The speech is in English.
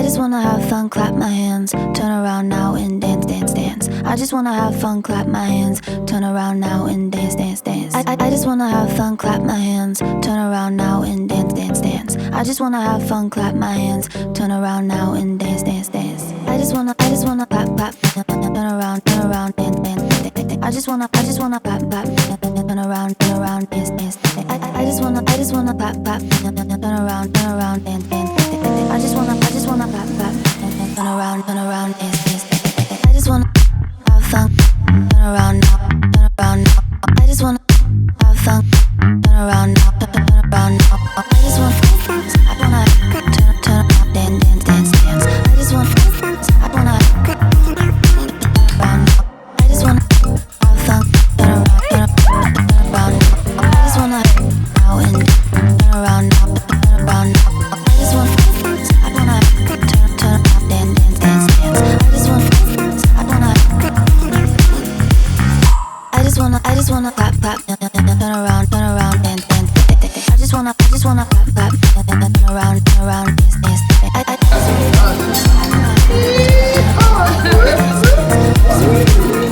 just wanna have fun, clap my hands, turn around now and dance, dance, dance. I just wanna have fun, clap my hands, turn around now and dance, dance, dance. I just wanna have fun, clap my hands, turn around now and dance, dance, dance. I just wanna have fun, clap my hands, turn around now and dance, dance, dance. I just wanna clap, clap, turn around, dance, dance, dance. I just wanna clap, clap, turn around, dance, dance, dance. I just wanna clap, clap, turn around, dance, dance. I just wanna clap, clap, turn around, dance, dance, dance. I just wanna have fun, turn around now, turn around now. I just wanna have fun, turn around now, turn around now. I just wanna turn around, dance, dance, dance. I just wanna turn around now. I just wanna have fun, turn around now. I just wanna now and turn around now, turn around now. I just wanna turn around, dance, dance, dance. I just wanna clap, clap, turn around, dance, dance. I just wanna clap, clap, turn around, dance, dance. I just wanna